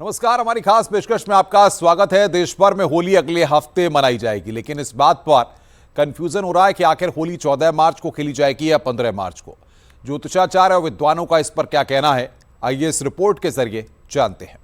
नमस्कार, हमारी खास पेशकश में आपका स्वागत है। देश भर में होली अगले हफ्ते मनाई जाएगी, लेकिन इस बात पर कंफ्यूजन हो रहा है कि आखिर होली 14 मार्च को खेली जाएगी या 15 मार्च को। ज्योतिषाचार्य और विद्वानों का इस पर क्या कहना है, आइए इस रिपोर्ट के जरिए जानते हैं।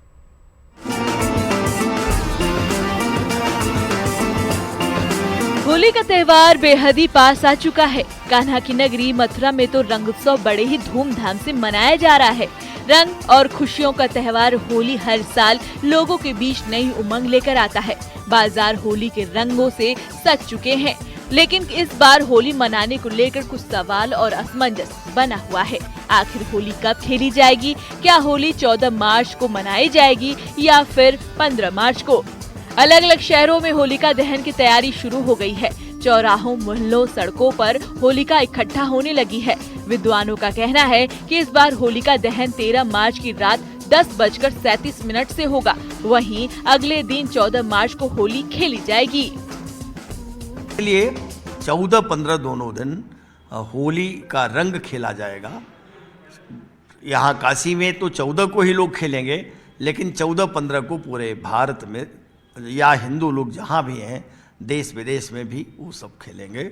होली का त्योहार बेहद ही पास आ चुका है। कान्हा की नगरी मथुरा में तो रंग उत्सव बड़े ही धूमधाम से मनाया जा रहा है। रंग और खुशियों का त्योहार होली हर साल लोगों के बीच नई उमंग लेकर आता है। बाजार होली के रंगों से सज चुके हैं, लेकिन इस बार होली मनाने को लेकर कुछ सवाल और असमंजस बना हुआ है। आखिर होली कब खेली जाएगी? क्या होली 14 मार्च को मनाई जाएगी या फिर 15 मार्च को? अलग अलग शहरों में होलिका दहन की तैयारी शुरू हो गई है। चौराहों, मोहल्लों, सड़कों पर होलिका इकट्ठा होने लगी है। विद्वानों का कहना है कि इस बार होलिका दहन 13 मार्च की रात 10:37 से होगा। वहीं अगले दिन 14 मार्च को होली खेली जाएगी। लिए 14-15 दोनों दिन होली का रंग खेला जाएगा। यहाँ काशी में तो 14 को ही लोग खेलेंगे, लेकिन 14-15 को पूरे भारत में या हिंदू लोग जहाँ भी हैं देश विदेश में भी वो सब खेलेंगे।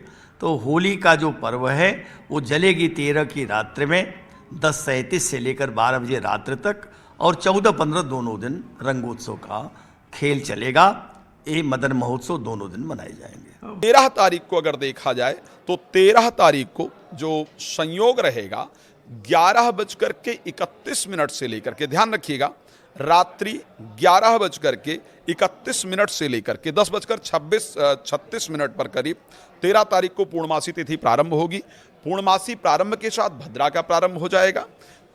तो होली का जो पर्व है वो जलेगी 13 की रात्रि में 10:37 से लेकर 12 बजे रात्रि तक, और 14-15 दोनों दिन रंगोत्सव का खेल चलेगा। ये मदन महोत्सव दोनों दिन मनाए जाएंगे। 13 तारीख को अगर देखा जाए तो 13 तारीख को जो संयोग रहेगा 11:31 से लेकर के, ध्यान रखिएगा, रात्रि 11:31 से लेकर के 10:36 पर करीब 13 तारीख को पूर्णमासी तिथि प्रारंभ होगी। पूर्णमासी प्रारंभ के साथ भद्रा का प्रारंभ हो जाएगा।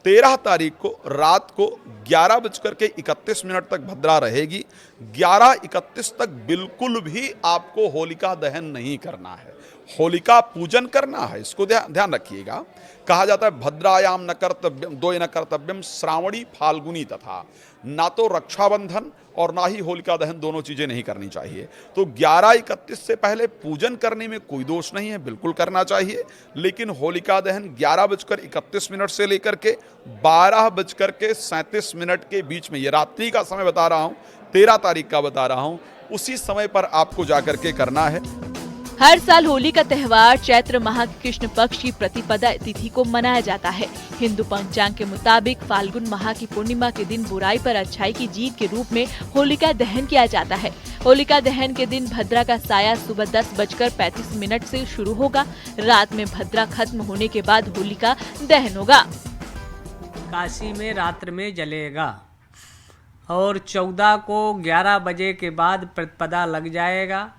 13 तारीख को रात को 11:31 तक भद्रा रहेगी। 11:31 तक बिल्कुल भी आपको होलिका दहन नहीं करना है, होलिका पूजन करना है। इसको ध्यान रखिएगा। कहा जाता है भद्रायाम न कर्तव्यम दो न कर्तव्यम श्रावणी फाल्गुनी तथा, ना तो रक्षाबंधन और ना ही होलिका दहन, दोनों चीजें नहीं करनी चाहिए। तो 11:31 से पहले पूजन करने में कोई दोष नहीं है, बिल्कुल करना चाहिए। लेकिन होलिका दहन 11:31 से लेकर के 12:37 के बीच में, ये रात्रि का समय बता रहा हूं, 13 तारीख का बता रहा हूं, उसी समय पर आपको जाकर के करना है। हर साल होली का त्योहार चैत्र माह की कृष्ण पक्ष की प्रतिपदा तिथि को मनाया जाता है। हिंदू पंचांग के मुताबिक फाल्गुन माह की पूर्णिमा के दिन बुराई पर अच्छाई की जीत के रूप में होलिका दहन किया जाता है। होलिका दहन के दिन भद्रा का साया सुबह 10:35 से शुरू होगा। रात में भद्रा खत्म होने के बाद होलिका दहन होगा। काशी में रात्र में जलेगा और 14 को 11 बजे के बाद प्रतिपदा लग जाएगा।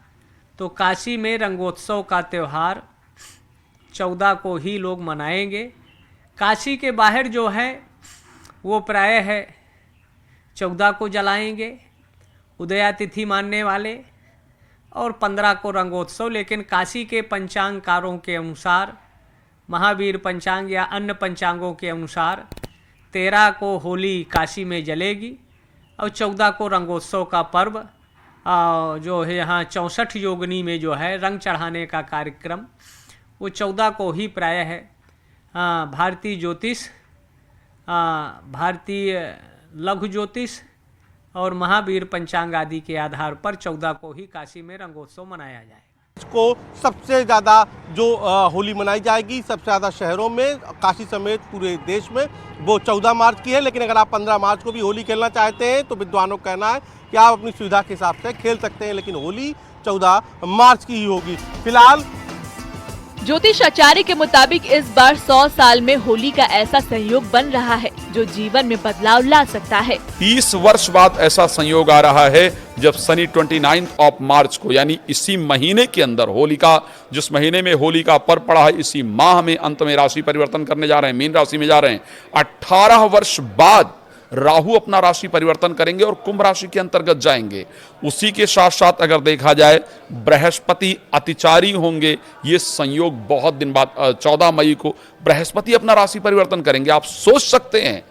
तो काशी में रंगोत्सव का त्यौहार 14 को ही लोग मनाएंगे। काशी के बाहर जो है वो प्राय है 14 को जलाएंगे उदया तिथि मानने वाले, और 15 को रंगोत्सव। लेकिन काशी के पंचांगकारों के अनुसार, महावीर पंचांग या अन्य पंचांगों के अनुसार 13 को होली काशी में जलेगी और 14 को रंगोत्सव का पर्व जो है यहाँ 64 योगिनी में जो है रंग चढ़ाने का कार्यक्रम, वो 14 को ही प्राय है। भारतीय ज्योतिष, भारतीय लघु ज्योतिष और महावीर पंचांग आदि के आधार पर 14 को ही काशी में रंगोत्सव मनाया जाएगा। को सबसे ज़्यादा जो होली मनाई जाएगी सबसे ज़्यादा शहरों में, काशी समेत पूरे देश में, वो 14 मार्च की है। लेकिन अगर आप 15 मार्च को भी होली खेलना चाहते हैं तो विद्वानों का कहना है कि आप अपनी सुविधा के हिसाब से खेल सकते हैं, लेकिन होली 14 मार्च की ही होगी। फिलहाल ज्योतिषाचार्य के मुताबिक इस बार 100 साल में होली का ऐसा संयोग बन रहा है जो जीवन में बदलाव ला सकता है। 30 वर्ष बाद ऐसा संयोग आ रहा है जब शनि 29 मार्च को, यानी इसी महीने के अंदर होलिका, जिस महीने में होली का पर्व पड़ा है, इसी माह में अंत में राशि परिवर्तन करने जा रहे हैं, मीन राशि में जा रहे हैं। 18 वर्ष बाद राहु अपना राशि परिवर्तन करेंगे और कुंभ राशि के अंतर्गत जाएंगे। उसी के साथ साथ अगर देखा जाए बृहस्पति अतिचारी होंगे। ये संयोग बहुत दिन बाद 14 मई को बृहस्पति अपना राशि परिवर्तन करेंगे। आप सोच सकते हैं,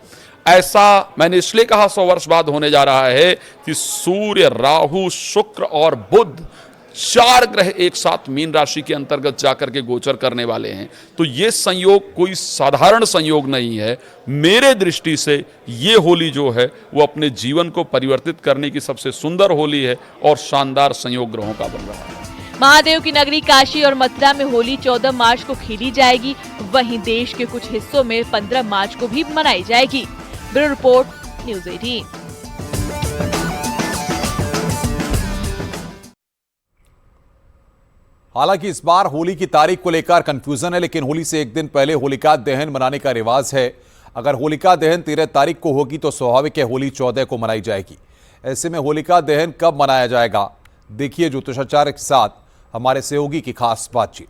ऐसा मैंने इसलिए कहा 100 वर्ष बाद होने जा रहा है कि सूर्य, राहु, शुक्र और बुध 4 ग्रह एक साथ मीन राशि के अंतर्गत जाकर के गोचर करने वाले हैं। तो ये संयोग कोई साधारण संयोग नहीं है। मेरे दृष्टि से ये होली जो है वो अपने जीवन को परिवर्तित करने की सबसे सुंदर होली है और शानदार संयोग ग्रहों का बन रहा है। महादेव की नगरी काशी और मथुरा में होली 14 मार्च को खेली जाएगी। वहीं देश के कुछ हिस्सों में 15 मार्च को भी मनाई जाएगी। Bureau report, news 18। हालांकि इस बार होली की तारीख को लेकर कंफ्यूजन है, लेकिन होली से एक दिन पहले होलिका दहन मनाने का रिवाज है। अगर होलिका दहन 13 तारीख को होगी तो स्वाभाविक है होली 14 को मनाई जाएगी। ऐसे में होलिका दहन कब मनाया जाएगा, देखिए ज्योतिषाचार्य के साथ हमारे सहयोगी की खास बातचीत।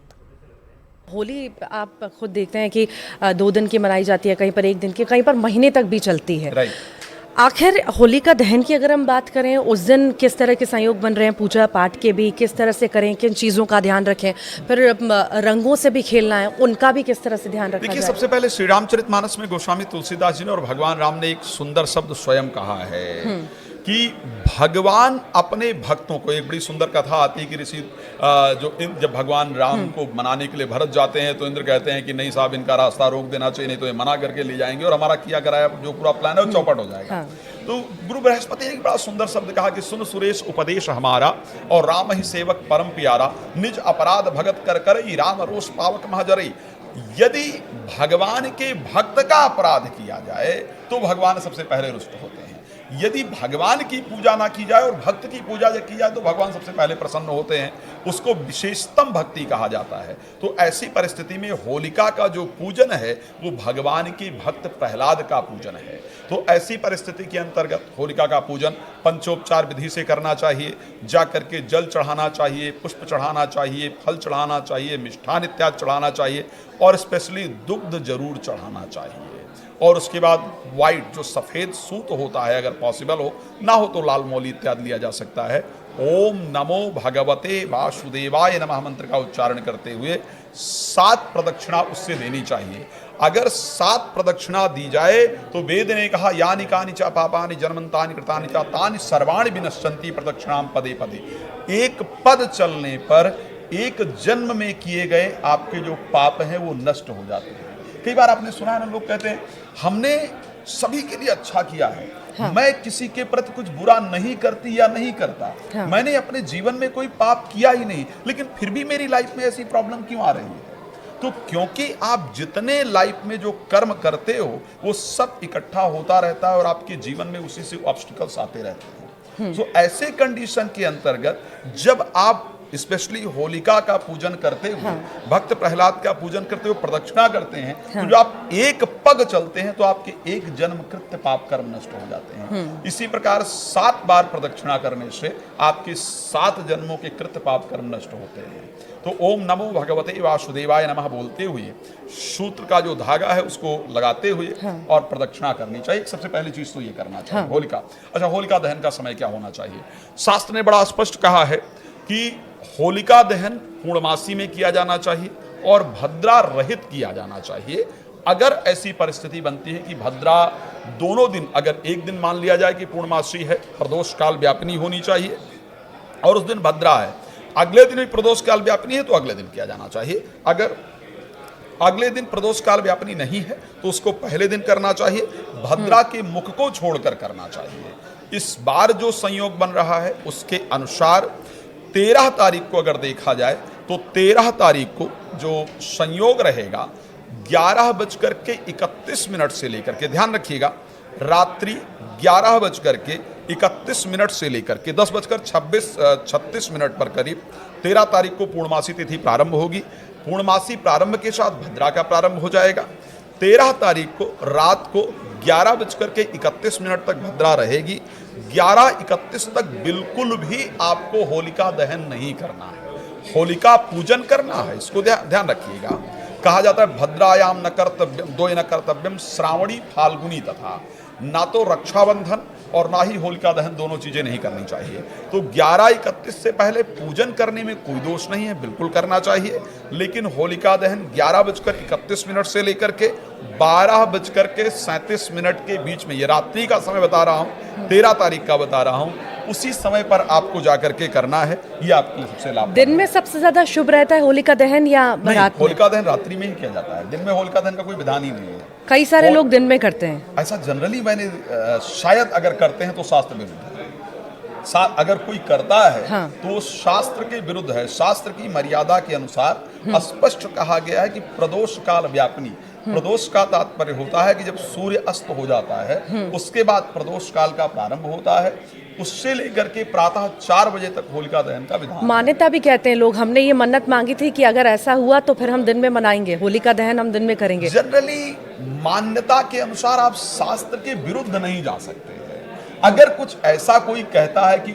होली आप खुद देखते हैं कि 2 दिन की मनाई जाती है, कहीं पर 1 दिन की, कहीं पर महीने तक भी चलती है। आखिर होलिका दहन की अगर हम बात करें, उस दिन किस तरह के संयोग बन रहे हैं, पूजा पाठ के भी किस तरह से करें, किन चीज़ों का ध्यान रखें, फिर रंगों से भी खेलना है, उनका भी किस तरह से ध्यान रखा देखिए, जाए। सबसे पहले श्री रामचरितमानस में गोस्वामी तुलसीदास जी ने और भगवान राम ने एक सुंदर शब्द स्वयं कहा है कि भगवान अपने भक्तों को, एक बड़ी सुंदर कथा आती है कि ऋषि जब भगवान राम को मनाने के लिए भरत जाते हैं तो इंद्र कहते हैं कि नहीं साहब, इनका रास्ता रोक देना चाहिए, नहीं तो ये मना करके ले जाएंगे और हमारा किया कराया जो पूरा प्लान है वो चौपट हो जाएगा। तो गुरु बृहस्पति ने एक बड़ा सुंदर शब्द कहा कि सुन सुरेश उपदेश हमारा और राम ही सेवक परम प्यारा, निज अपराध भगत कर करई राम रोष पावक महजरई। यदि भगवान के भक्त का अपराध किया जाए तो भगवान सबसे पहले रुष्ट होते हैं। यदि भगवान की पूजा ना की जाए और भक्त की पूजा की जाए तो भगवान सबसे पहले प्रसन्न होते हैं। उसको विशेषतम भक्ति कहा जाता है। तो ऐसी परिस्थिति में होलिका का जो पूजन है वो भगवान के भक्त प्रहलाद का पूजन है। तो ऐसी परिस्थिति के अंतर्गत होलिका का पूजन पंचोपचार विधि से करना चाहिए। जा करके जल चढ़ाना चाहिए, पुष्प चढ़ाना चाहिए, फल चढ़ाना चाहिए, मिष्ठान इत्यादि चढ़ाना चाहिए और स्पेशली दुग्ध जरूर चढ़ाना चाहिए। और उसके बाद वाइट जो सफ़ेद सूत होता है, अगर पॉसिबल हो, ना हो तो लाल मौली इत्यादि लिया जा सकता है। ओम नमो भगवते वासुदेवाय नमः मंत्र का उच्चारण करते हुए 7 प्रदक्षिणा उससे देनी चाहिए। अगर 7 प्रदक्षिणा दी जाए तो वेद ने कहा यानि कानि च पापानि जन्मन्तानि कृतानि च तानि सर्वाणि विनश्यन्ति प्रदक्षिणाम पदे पदे। एक पद चलने पर एक जन्म में किए गए आपके जो पाप हैं वो नष्ट हो जाते हैं। कई बार आपने सुना है ना, लोग कहते हैं हमने सभी के लिए अच्छा किया है, मैं किसी के प्रति कुछ बुरा नहीं करती या नहीं करता, मैंने अपने जीवन में कोई पाप किया ही नहीं, लेकिन फिर भी मेरी लाइफ में ऐसी प्रॉब्लम क्यों आ रही है? तो क्योंकि आप जितने लाइफ में जो कर्म करते हो वो सब इकट्ठा होता रहता है और आपके जीवन में उसी से ऑब्स्टिकल्स आते रहते हैं। तो ऐसे कंडीशन के अंतर्गत जब आप स्पेशली होलिका का पूजन करते हुए, भक्त प्रहलाद का पूजन करते हुए प्रदक्षिणा करते हैं, तो जो आप एक पग चलते हैं तो आपके एक जन्म कृत्य पाप कर्म नष्ट हो जाते हैं। इसी प्रकार 7 बार प्रदक्षिणा करने से आपके 7 जन्मों के कृत्य पाप कर्म नष्ट होते हैं। तो ओम नमो भगवते वासुदेवाय नमः बोलते हुए सूत्र का जो धागा है उसको लगाते हुए और प्रदक्षिणा करनी चाहिए। सबसे पहली चीज तो ये करना चाहिए। होलिका, अच्छा, होलिका दहन का समय क्या होना चाहिए? शास्त्र ने बड़ा स्पष्ट कहा है कि होलिका दहन पूर्णमासी में किया जाना चाहिए और भद्रा रहित किया जाना चाहिए। अगर ऐसी परिस्थिति बनती है कि भद्रा दोनों दिन, अगर एक दिन मान लिया जाए कि पूर्णमासी है, प्रदोष काल व्यापिनी होनी चाहिए और उस दिन भद्रा है, अगले दिन भी प्रदोष काल व्यापिनी है तो अगले दिन किया जाना चाहिए। अगर अगले दिन प्रदोष काल व्यापिनी नहीं है तो उसको पहले दिन करना चाहिए। भद्रा के मुख को छोड़कर करना चाहिए। इस बार जो संयोग बन रहा है उसके अनुसार 13 तारीख को अगर देखा जाए तो 13 तारीख को जो संयोग रहेगा 11:31 से लेकर के, ध्यान रखिएगा, रात्रि 11:31 से लेकर के 10:36 पर करीब 13 तारीख को पूर्णमासी तिथि प्रारंभ होगी। पूर्णमासी प्रारंभ के साथ भद्रा का प्रारंभ हो जाएगा। 13 तारीख को रात को 11:31 तक भद्रा रहेगी। 11:31 तक बिल्कुल भी आपको होलिका दहन नहीं करना है, होलिका पूजन करना है। इसको ध्यान रखिएगा। कहा जाता है भद्रायाम न कर्तव्यम, 2 न कर्तव्यम श्रावणी फाल्गुनी तथा, ना तो रक्षाबंधन और ना ही होलिका दहन, दोनों चीजें नहीं करनी चाहिए। तो 11:31 से पहले पूजन करने में कोई दोष नहीं है, बिल्कुल करना चाहिए। लेकिन होलिका दहन 11:31 से लेकर के 12:37 के बीच में, ये रात्रि का समय बता रहा हूँ, 13 तारीख का बता रहा हूँ, उसी समय पर आपको जाकर के करना है, ये आपके लिए सबसे लाभ। दिन में सबसे ज्यादा शुभ रहता है होलिका दहन या नहीं, रात में? होलिका दहन रात्रि में ही किया जाता है, दिन में होलिका दहन का कोई विधान ही नहीं है। कई सारे लोग दिन में करते हैं। ऐसा जनरली मैंने शायद अगर करते हैं तो शास्त्र विरुद्ध है। अगर कोई करता है हाँ। तो शास्त्र के विरुद्ध है। शास्त्र की मर्यादा के अनुसार स्पष्ट कहा गया है कि प्रदोष काल व्यापनी। प्रदोष का तात्पर्य होता है कि जब सूर्य अस्त हो जाता है उसके बाद प्रदोष काल का प्रारंभ होता है, उससे लेकर के प्रातः 4 बजे तक होलिका दहन का विधान। मान्यता भी कहते हैं लोग, हमने ये मन्नत मांगी थी कि अगर ऐसा हुआ तो फिर हम दिन में मनाएंगे, होलिका दहन हम दिन में करेंगे। जनरली मान्यता के अनुसार आप शास्त्र के विरुद्ध नहीं जा सकते हैं। अगर कुछ ऐसा कोई कहता है कि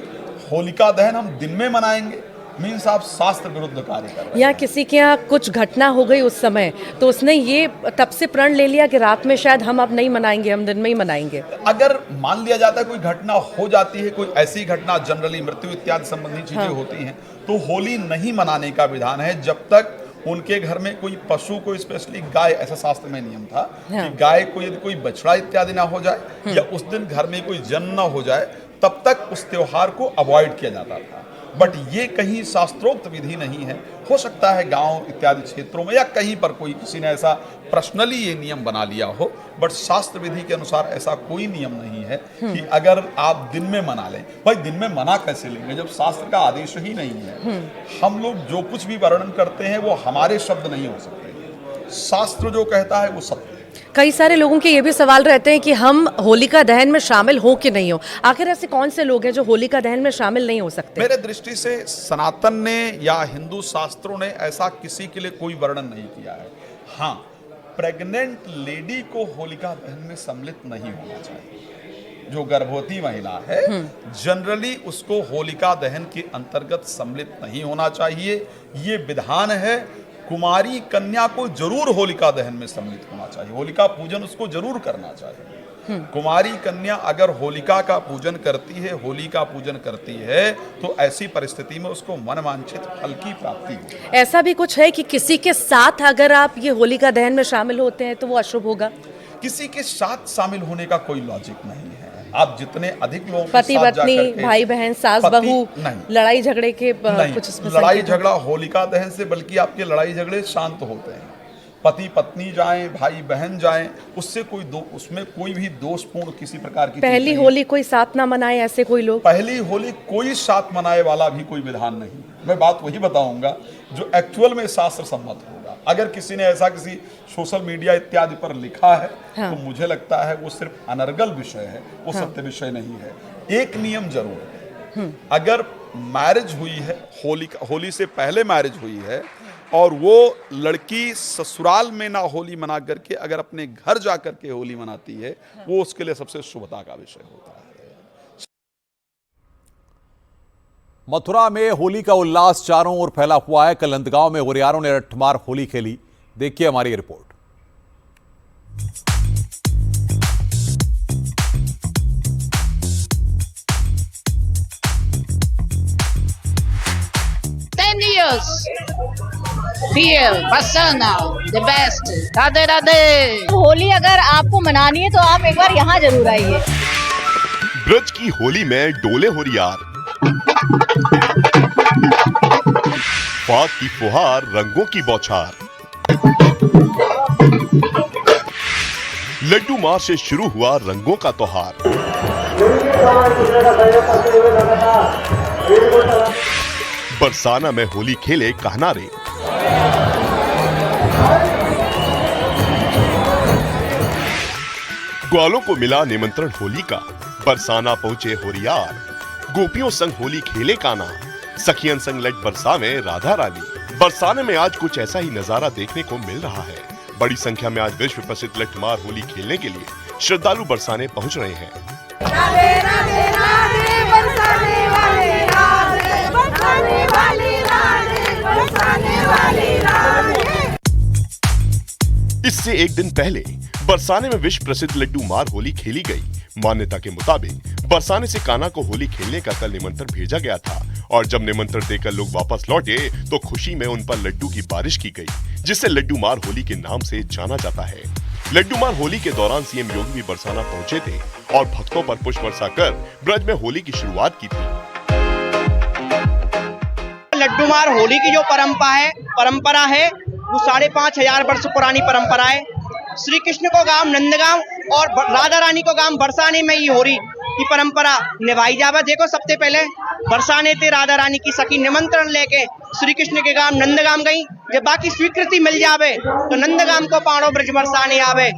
होलिका दहन हम दिन में मनाएंगे, मीन्स आप शास्त्र विरुद्ध कार्य कर रहे हैं। या किसी के यहाँ कुछ घटना हो गई उस समय तो उसने ये तब से प्रण ले लिया कि रात में शायद हम अब नहीं मनाएंगे, हम दिन में ही मनाएंगे। अगर मान लिया जाता है कोई घटना हो जाती है, कोई ऐसी घटना जनरली मृत्यु इत्यादि संबंधी चीजें होती हैं, तो होली नहीं मनाने का विधान है जब तक उनके घर में कोई पशु को, स्पेशली गाय, ऐसा शास्त्र में नियम था कि गाय को यदि कोई बछड़ा इत्यादि ना हो जाए या उस दिन घर में कोई जन्म ना हो जाए, तब तक उस त्योहार को अवॉइड किया जाता था। बट ये कहीं शास्त्रोक्त विधि नहीं है। हो सकता है गांव इत्यादि क्षेत्रों में या कहीं पर कोई किसी ने ऐसा पर्सनली ये नियम बना लिया हो, बट शास्त्र विधि के अनुसार ऐसा कोई नियम नहीं है कि अगर आप दिन में मना लें। भाई दिन में मना कैसे लेंगे जब शास्त्र का आदेश ही नहीं है। हम लोग जो कुछ भी वर्णन करते हैं वो हमारे शब्द नहीं हो सकते, शास्त्र जो कहता है वो सत्य है। कई सारे लोगों के ये भी सवाल रहते हैं कि हम होलिका दहन में शामिल हो कि नहीं हो। आखिर ऐसे कौन से लोग हैं जो होलिका दहन में शामिल नहीं हो सकते? मेरे दृष्टि से सनातन ने या हिंदू शास्त्रों ने ऐसा किसी के लिए कोई वर्णन नहीं किया है। हाँ, प्रेग्नेंट लेडी को होलिका दहन में सम्मिलित नहीं होना चाहिए। जो गर्भवती महिला है जनरली उसको होलिका दहन के अंतर्गत सम्मिलित नहीं होना चाहिए, ये विधान है। कुमारी कन्या को जरूर होलिका दहन में सम्मिलित होना चाहिए, होलिका पूजन उसको जरूर करना चाहिए। कुमारी कन्या अगर होलिका का पूजन करती है, होली का पूजन करती है, तो ऐसी परिस्थिति में उसको मनवांछित फल की प्राप्ति होगी। ऐसा भी कुछ है कि किसी के साथ अगर आप ये होलिका दहन में शामिल होते हैं तो वो अशुभ होगा? किसी के साथ शामिल होने का कोई लॉजिक नहीं है। आप जितने अधिक लोगों के पति साथ पत्नी, जाकर के, भाई बहन, सास बहू, लड़ाई झगड़े के कुछ इसमें लड़ाई संकेत हैं? झगड़ा होलिका दहन से बल्कि आपके लड़ाई झगड़े शांत होते हैं। पति पत्नी जाएं, भाई बहन जाएं, उससे उसमें कोई भी दोषपूर्ण किसी प्रकार की पहली होली कोई साथ ना मनाए, ऐसे कोई लोग? पहली होली कोई साथ मनाए वाला भी कोई विधान नहीं। मैं बात वही बताऊंगा जो एक्चुअल में शास्त्र सम्मत होगा। अगर किसी ने ऐसा किसी सोशल मीडिया इत्यादि पर लिखा है तो मुझे लगता है वो सिर्फ अनर्गल विषय है, वो सत्य विषय नहीं है। एक नियम जरूर है, अगर मैरिज हुई है, होली से पहले मैरिज हुई है और वो लड़की ससुराल में ना होली मना करके अगर अपने घर जा करके होली मनाती है, वो उसके लिए सबसे शुभता का विषय होता है। मथुरा में होली का उल्लास चारों ओर फैला हुआ है। कलंदगांव में हुरियारों ने रट्टमार होली खेली। देखिए हमारी ये report. Barsana, the best. Radhe Radhe. Holi अगर आपको मनानी है तो आप एक बार यहाँ जरूर आइए। ब्रज की होली में डोले होरियार, फाग की फुहार, रंगों की बौछार। लड्डू मार से शुरू हुआ रंगों का त्योहार। बरसाना में होली खेले कहनारे। ग्वालों को मिला निमंत्रण होली का, बरसाना पहुंचे होरियार। गोपियों संग होली खेले काना, सखियन संग लट बरसावे राधा रानी। बरसाने में आज कुछ ऐसा ही नजारा देखने को मिल रहा है। बड़ी संख्या में आज विश्व प्रसिद्ध लठमार होली खेलने के लिए श्रद्धालु बरसाने पहुंच रहे हैं। राधे राधे राधे बरसाने वाले राधे, बरसाने वाली राधे, बरसाने वाली राधे। इससे एक दिन पहले बरसाने में विश्व प्रसिद्ध लड्डू मार होली खेली गई। मान्यता के मुताबिक बरसाने से कान्हा को होली खेलने का कल निमंत्रण भेजा गया था और जब निमंत्रण देकर लोग वापस लौटे तो खुशी में उन पर लड्डू की बारिश की गई, जिसे लड्डू मार होली के नाम से जाना जाता है। लड्डू मार होली के दौरान सीएम योगी भी बरसाना पहुंचे थे और भक्तों पर पुष्प वर्षा कर ब्रज में होली की शुरुआत की थी। लड्डू मार होली की जो परंपरा है वो 5,500 वर्ष पुरानी परंपरा है। श्री कृष्ण को गांव नंदगांव और राधा रानी को गांव बरसाने में ही होली की परंपरा निभाई जावे। देखो सबसे पहले बरसाने थे राधा रानी की सखी निमंत्रण लेके श्री कृष्ण के गांव नंदगांव गई। जब बाकी स्वीकृति मिल जावे तो नंदगांव को पाणो ब्रज बरसाने आवे।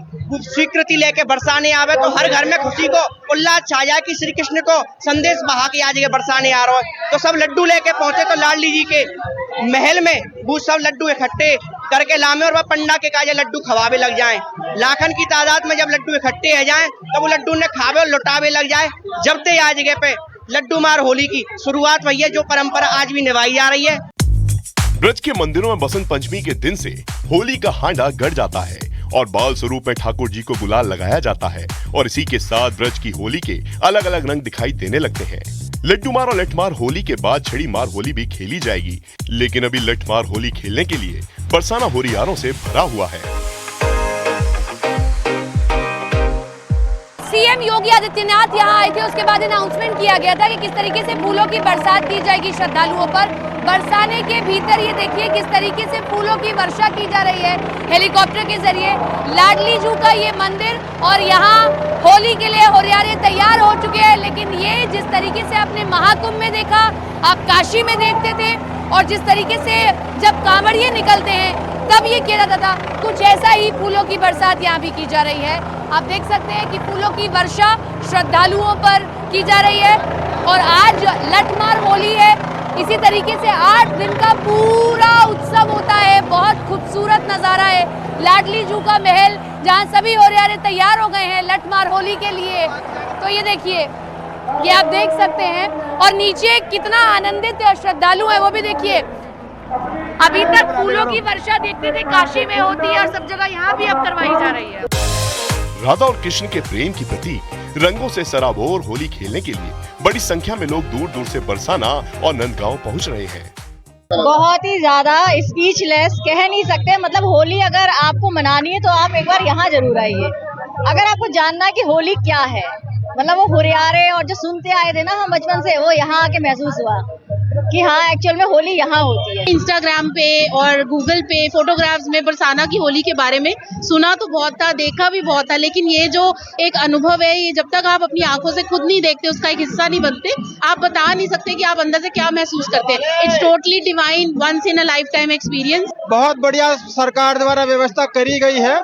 स्वीकृति लेके बरसाने आवे तो हर घर में खुशी को उल्लास छा जाए कि श्री कृष्ण को संदेश बहा के आज ये बरसाने आ रहा है। तो सब लड्डू लेके पहुंचे तो लाडली जी के महल में वो सब लड्डू इकट्ठे करके लामे और वह पंडा के काजे लड्डू खवावे लग जाएं। लाखन की तादाद में जब लड्डू इकट्ठे हो जाएं तो वो लड्डू ने खावे और लुटावे लग जाए। जब ते आज जगह पे लड्डू मार होली की शुरुआत हुई है, जो परंपरा आज भी निभाई जा रही है। ब्रज के मंदिरों में बसंत पंचमी के दिन से होली का हांडा गड़ जाता है और बाल स्वरूप में ठाकुर जी को गुलाल लगाया जाता है और इसी के साथ ब्रज की होली के अलग अलग रंग दिखाई देने लगते हैं। लड्डू मार और लठमार होली के बाद छड़ी मार होली भी खेली जाएगी, लेकिन अभी लठमार होली खेलने के लिए बरसाना होरियारों से भरा हुआ है। सीएम योगी आदित्यनाथ यहां आए थे, उसके बाद अनाउंसमेंट किया गया था कि किस तरीके से फूलों की बरसात की जाएगी श्रद्धालुओं पर। बरसाने के भीतर ये देखिए किस तरीके से फूलों की वर्षा की जा रही है हेलीकॉप्टर के जरिए। लाडली जू का ये मंदिर और यहाँ होली के लिए होरियारे तैयार हो चुके हैं। लेकिन ये जिस तरीके से आपने महाकुंभ में देखा, आप काशी में देखते थे, और जिस तरीके से जब कांवड़िए निकलते हैं तब ये किया जाता था, कुछ ऐसा ही फूलों की बरसात यहाँ भी की जा रही है। आप देख सकते हैं कि फूलों की वर्षा श्रद्धालुओं पर की जा रही है। और आज लठमार होली है, इसी तरीके से 8 दिन का पूरा उत्सव होता है। बहुत खूबसूरत नज़ारा है लाडली जू का महल, जहाँ सभी होरियारे तैयार हो गए हैं लठमार होली के लिए। तो ये देखिए, ये आप देख सकते हैं, और नीचे कितना आनंदित श्रद्धालु है वो भी देखिए। अभी तक फूलों की वर्षा देखते थे काशी में होती है और सब जगह यहाँ भी अब करवाई जा रही है। राधा और कृष्ण के प्रेम की प्रतीक रंगों से सराबोर होली खेलने के लिए बड़ी संख्या में लोग दूर दूर से बरसाना और नंदगांव पहुंच रहे हैं। बहुत ही ज्यादा स्पीचलेस, कह नहीं सकते। मतलब होली अगर आपको मनानी है तो आप एक बार यहाँ जरूर आइए। अगर आपको जानना है कि होली क्या है, मतलब वो हुरियारे और जो सुनते आए थे ना हम बचपन से, वो यहाँ आके महसूस हुआ कि हाँ एक्चुअल में होली यहाँ होती है। इंस्टाग्राम पे और गूगल पे फोटोग्राफ्स में बरसाना की होली के बारे में सुना तो बहुत था, देखा भी बहुत था, लेकिन ये जो एक अनुभव है, ये जब तक आप अपनी आंखों से खुद नहीं देखते, उसका एक हिस्सा नहीं बनते, आप बता नहीं सकते कि आप अंदर से क्या महसूस करते हैं। It's totally divine, once in a lifetime experience. बहुत बढ़िया सरकार द्वारा व्यवस्था करी गई है,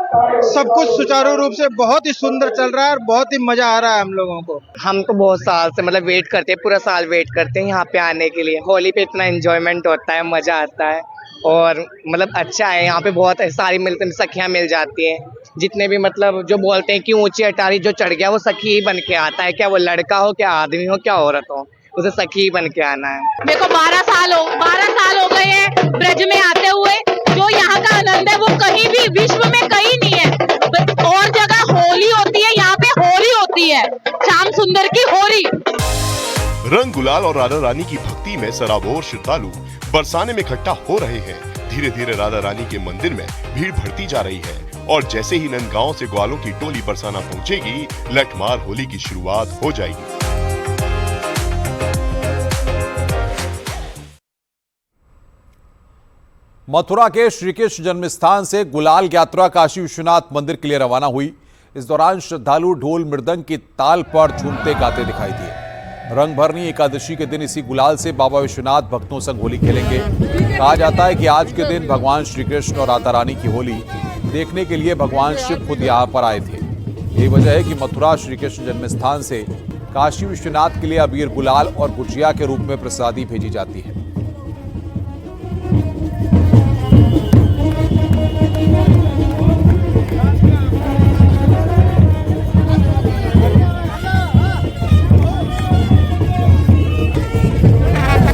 सब कुछ सुचारू रूप से बहुत ही सुंदर चल रहा है और बहुत ही मजा आ रहा है हम लोगों को। हम तो बहुत साल से मतलब वेट करते हैं, पूरा साल वेट करते हैं यहाँ पे आने के लिए। होली पे इतना एंजॉयमेंट होता है, मजा आता है और मतलब अच्छा है। यहाँ पे बहुत सारी मिलते सखियाँ मिल जाती हैं। जितने भी मतलब जो बोलते हैं कि ऊंची अटारी जो चढ़ गया वो सखी ही बन के आता है, क्या वो लड़का हो, क्या आदमी हो, क्या औरत हो, उसे सखी ही बन के आना है। मेरे को 12 साल हो गए हैं ब्रज में आते हुए। जो यहाँ का आनंद है वो कहीं भी विश्व में कहीं नहीं है। और जगह होली होती है, यहाँ पे होली होती है, श्याम सुंदर की होली। रंग गुलाल और राधा रानी की भक्ति में सराबोर श्रद्धालु बरसाने में इकट्ठा हो रहे हैं। धीरे धीरे राधा रानी के मंदिर में भीड़ बढ़ती जा रही है और जैसे ही नंदगांव से ग्वालों की टोली बरसाना पहुंचेगी, लठमार होली की शुरुआत हो जाएगी। मथुरा के श्री कृष्ण जन्म स्थान से गुलाल यात्रा काशी विश्वनाथ मंदिर के लिए रवाना हुई। इस दौरान श्रद्धालु ढोल मृदंग की ताल पर झूमते गाते दिखाई दिए। रंग भरनी एकादशी के दिन इसी गुलाल से बाबा विश्वनाथ भक्तों संग होली खेलेंगे। कहा जाता है कि आज के दिन भगवान श्री कृष्ण और राधा रानी की होली देखने के लिए भगवान शिव खुद यहाँ पर आए थे। यही वजह है कि मथुरा श्री कृष्ण जन्म स्थान से काशी विश्वनाथ के लिए अबीर गुलाल और गुजिया के रूप में प्रसादी भेजी जाती है।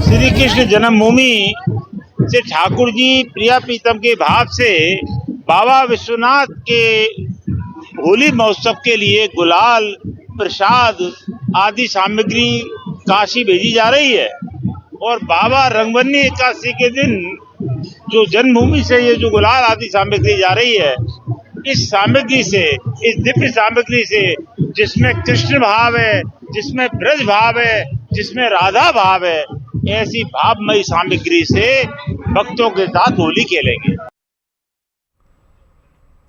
श्री कृष्ण जन्मभूमि से ठाकुर जी प्रिया प्रीतम के भाव से बाबा विश्वनाथ के होली महोत्सव के लिए गुलाल, प्रसाद आदि सामग्री काशी भेजी जा रही है। और बाबा रंगभरनी एकादशी के दिन जो जन्मभूमि से ये जो गुलाल आदि सामग्री जा रही है, इस सामग्री से, इस दिव्य सामग्री से, जिसमें कृष्ण भाव है, जिसमें ब्रज भाव है, जिसमें राधा भाव है, ऐसी भावमयी सामग्री से भक्तों के साथ होली खेलेंगे।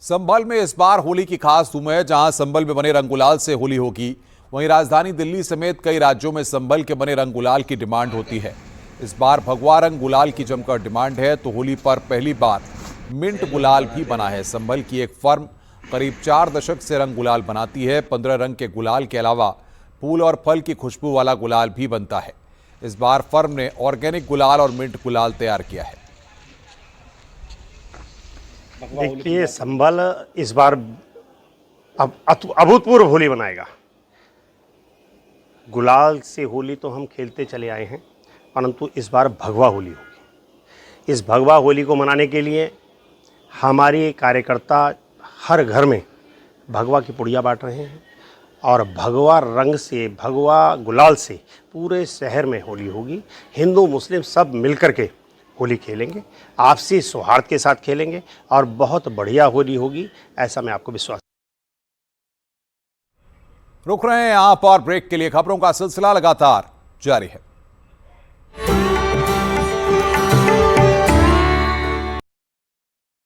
संभल में इस बार होली की खास धूम है। जहां संभल में बने रंग गुलाल से होली होगी, वहीं राजधानी दिल्ली समेत कई राज्यों में संभल के बने रंग गुलाल की डिमांड होती है। इस बार भगवा रंग गुलाल की जमकर डिमांड है, तो होली पर पहली बार मिंट गुलाल भी बना है। संभल की एक फर्म करीब 4 दशक से रंग गुलाल बनाती है। 15 रंग के गुलाल के अलावा फूल और फल की खुशबू वाला गुलाल भी बनता है। इस बार फर्म ने ऑर्गेनिक गुलाल और मिंट गुलाल तैयार किया है। देखिए, संभल इस बार अब अभूतपूर्व होली बनाएगा। गुलाल से होली तो हम खेलते चले आए हैं, परंतु इस बार भगवा होली होगी। इस भगवा होली को मनाने के लिए हमारे कार्यकर्ता हर घर में भगवा की पुड़िया बांट रहे हैं और भगवा रंग से, भगवा गुलाल से पूरे शहर में होली होगी। हिंदू मुस्लिम सब मिलकर के होली खेलेंगे, आपसी सौहार्द के साथ खेलेंगे और बहुत बढ़िया होली होगी, ऐसा मैं आपको विश्वास। रुक रहे हैं यहां पर ब्रेक के लिए। खबरों का सिलसिला लगातार जारी है।